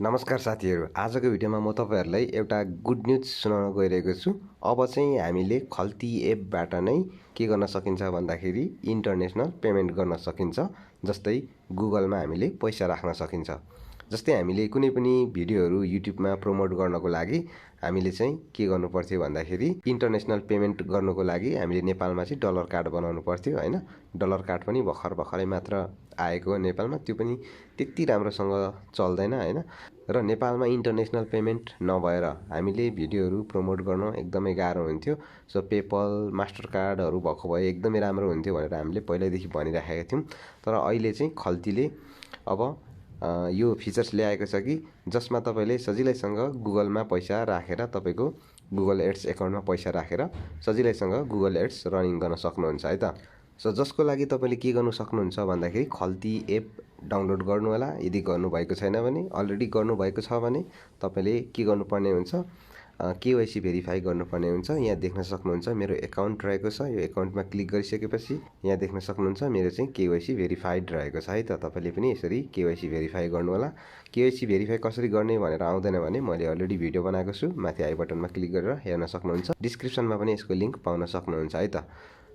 नमस्कार साथीहरू, आजको भिडियोमा म तपाईहरुलाई एउटा गुड न्यूज सुनाउन गइरहेको छु। अब चाहिँ हामीले खल्ती एपबाट नै के गर्न सकिन्छ भन्दाखेरि इन्टरनेशनल पेमेन्ट गर्न सकिन्छ। जस्तै गुगलमा हामीले पैसा राख्न सकिन्छ। जस्तै हामीले कुनै पनि भिडियोहरू युट्युबमा प्रमोट गर्नको लागि हामीले चाहिँ के गर्नु पर्थ्यो भन्दाखेरि इन्टरनेशनल पेमेन्ट गर्नको लागि हामीले नेपालमा चाहिँ डलर कार्ड बनाउनु पर्थ्यो हैन। डलर कार्ड पनि भर्खरै मात्र आएको नेपालमा, त्यो पनि त्यति राम्रोसँग चल्दैन हैन। र नेपालमा इन्टरनेशनल पेमेन्ट नभएर हामीले भिडियोहरू प्रमोट गर्न एकदमै गाह्रो हुन्थ्यो। सो पेपल, मास्टर कार्डहरू भएको भए एकदमै राम्रो हुन्थ्यो भनेर हामीले पहिल्यैदेखि भनिराखेका थियौँ। तर अहिले चाहिँ खल्तीले अब यो फिचर्स ल्याएको छ कि जसमा तपाईले सजिलैसँग गुगलमा पैसा राखेर तपाईको गुगल एड्स एकाउन्टमा पैसा राखेर सजिलैसँग गुगल एड्स रनिङ गर्न सक्नुहुन्छ है त। सो जसको लागि तपाईले के गर्नु सक्नुहुन्छ भन्दाखेरि खल्ती एप डाउनलोड गर्नु होला। यदि गर्नुभएको छैन भने, अलरेडी गर्नुभएको छ भने तपाईले के गर्नुपर्ने हुन्छ, केवाइसी भेरिफाई गर्नुपर्ने हुन्छ। यहाँ देख्न सक्नुहुन्छ मेरो एकाउन्ट रहेको छ। यो एकाउन्टमा क्लिक गरिसकेपछि यहाँ देख्न सक्नुहुन्छ मेरो चाहिँ केवाइसी भेरिफाइड रहेको छ है त। तपाईले पनि यसरी केवाइसी भेरिफाई गर्नु होला। केवाइसी भेरिफाई कसरी गर्ने भनेर आउँदैन भने मैले अलरेडी भिडियो बनाएको छु, माथि आई बटनमा क्लिक गरेर हेर्न सक्नुहुन्छ। डिस्क्रिप्सनमा पनि यसको लिंक पाउन सक्नुहुन्छ है त।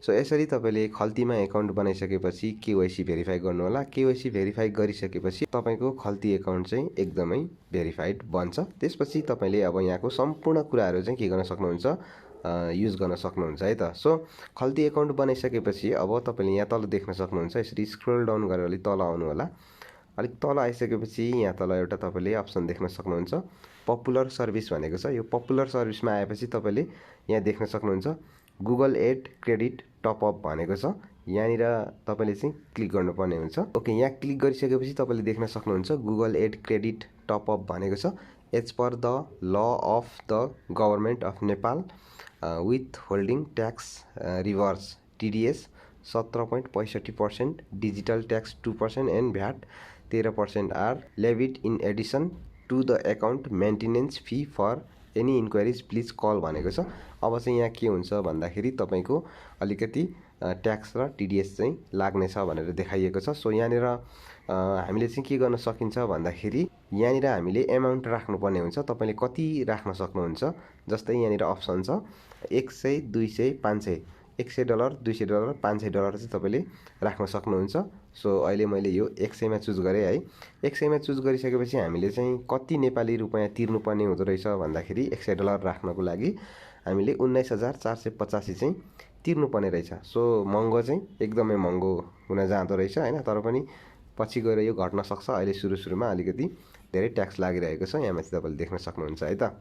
सो यसरी तपाईले खल्तीमा एकाउन्ट बनाइसकेपछि केवाइसी भेरिफाई गर्नु होला। केवाइसी भेरिफाई गरिसकेपछि तपाईको खल्ती एकाउन्ट चाहिँ एकदमै भेरिफाइड बन्छ। त्यसपछि तपाईले अब यहाँको सम्पूर्ण कुराहरू चाहिँ के गर्न सक्नुहुन्छ, युज गर्न सक्नुहुन्छ है त। सो खल्ती एकाउन्ट बनाइसकेपछि अब तपाईले यहाँ तल देख्न सक्नुहुन्छ, यसरी स्क्रोल डाउन गरेर अलिक तल आउनु होला। अलिक तल आइसकेपछि यहाँ तल एउटा तपाईले अप्सन देख्न सक्नुहुन्छ, पपुलर सर्भिस भनेको छ। यो पपुलर सर्भिसमा आएपछि तपाईले यहाँ देख्न सक्नुहुन्छ गुगल एड क्रेडिट टपअप भनेको छ। यहाँनिर तपाईले चाहिँ क्लिक गर्नुपर्ने हुन्छ। ओके, यहाँ क्लिक गरिसकेपछि तपाईले देख्न सक्नुहुन्छ गुगल एड क्रेडिट टपअप भनेको छ। As per the law of the government of Nepal withholding tax reverse TDS 17.65%, digital tax 2% and VAT 13% are levied in addition to the account maintenance fee for any enquiries please call भनेको छ। अब चाहिँ यहाँ के हुन्छ भन्दाखेरि तपाईको अलिकति ट्याक्स र टिडिएस चाहिँ लाग्नेछ भनेर देखाइएको छ। सो यहाँनिर हामीले चाहिँ के गर्न सकिन्छ भन्दाखेरि यहाँनिर हामीले एमाउन्ट राख्नुपर्ने हुन्छ। तपाईले कति राख्न सक्नुहुन्छ, जस्तै यहाँनिर अप्सन छ 100, 200, 500, $100, $200, $500 चाहिँ तपाईले राख्न सक्नुहुन्छ। सो अहिले मैले यो 100 मा चुज गरेँ है। 100 मा चुज गरिसकेपछि हामीले चाहिँ कति नेपाली रुपैयाँ तिर्नुपर्ने हुँदो रहेछ भन्दाखेरि $100 राख्नको लागि हामीले 19,485 चाहिँ तिर्नुपर्ने रहेछ। सो महँगो चाहिँ एकदमै महँगो हुन जाँदो रहेछ हैन। तर पनि पछि गएर यो घट्न सक्छ। अहिले सुरुमा अलिकति धेरै ट्याक्स लागिरहेको छ, यहाँ माथि तपाईले देख्न सक्नुहुन्छ है त।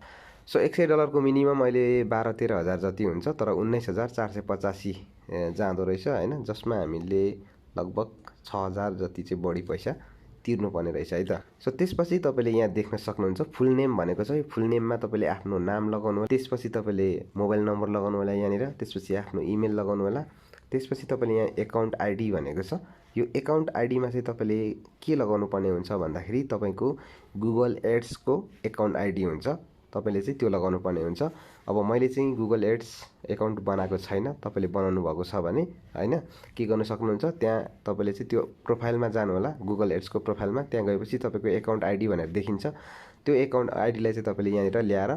सो $100 को मिनिमम अहिले 12-13 हजार जति हुन्छ, तर 19,485 जाँदो रहेछ हैन, जसमा हामीले लगभग 6,000 जति चाहिँ बढी पैसा तिर्नुपर्ने रहेछ है त। सो त्यसपछि तपाईले यहाँ देख्न सक्नुहुन्छ फुल नेम भनेको छ। यो फुल नेममा तपाईले आफ्नो नाम लगाउनु होला, त्यसपछि तपाईले मोबाइल नम्बर लगाउनु होला यहाँनिर, त्यसपछि आफ्नो इमेल लगाउनु होला। त्यसपछि तपाईले यहाँ एकाउन्ट आइडी भनेको छ। यो एकाउन्ट आइडीमा चाहिँ तपाईले के लगाउनु पर्ने हुन्छ भन्दाखेरि तपाईको गुगल एड्सको एकाउन्ट आइडी हुन्छ, तपाईले चाहिँ त्यो लगाउनु पर्ने हुन्छ। अब मैले चाहिँ गुगल एड्स एकाउन्ट बनाएको छैन, तपाईले बनाउनु भएको छ भने हैन के गर्न सक्नुहुन्छ, त्यहाँ तपाईले चाहिँ त्यो प्रोफाइलमा जानु होला, गुगल एड्सको प्रोफाइलमा। त्यहाँ गएपछि तपाईको एकाउन्ट आइडी भनेर देखिन्छ। त्यो एकाउन्ट आइडीलाई चाहिँ तपाईले यहाँनिर ल्याएर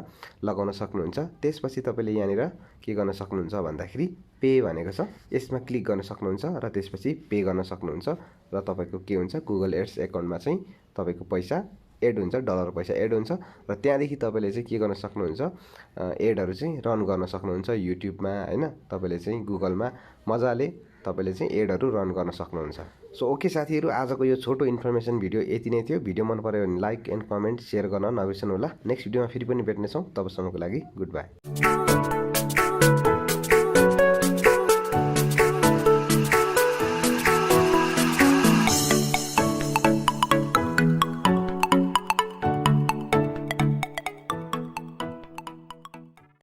लगाउन सक्नुहुन्छ। त्यसपछि तपाईले यहाँनिर के गर्न सक्नुहुन्छ भन्दाखेरि पे भनेको छ, यसमा क्लिक गर्न सक्नुहुन्छ र त्यसपछि पे गर्न सक्नुहुन्छ र तपाईको के हुन्छ, गुगल एड्स एकाउन्टमा चाहिँ तपाईको पैसा एड हुन्छ, डलर पैसा एड हुन्छ र त्यहाँदेखि तपाईले चाहिँ के गर्न सक्नुहुन्छ, एडहरू चाहिँ रन गर्न सक्नुहुन्छ युट्युबमा हैन। तपाईले चाहिँ गुगलमा मजाले तपाईले चाहिँ एडहरू रन गर्न सक्नुहुन्छ। सो ओके साथीहरू, आजको यो छोटो इन्फर्मेसन भिडियो यति नै थियो। भिडियो मन पर्यो भने लाइक एन्ड कमेन्ट सेयर गर्न नबिर्सनु होला। नेक्स्ट भिडियोमा फेरि पनि भेट्नेछौँ, तबसम्मको लागि गुड बाई।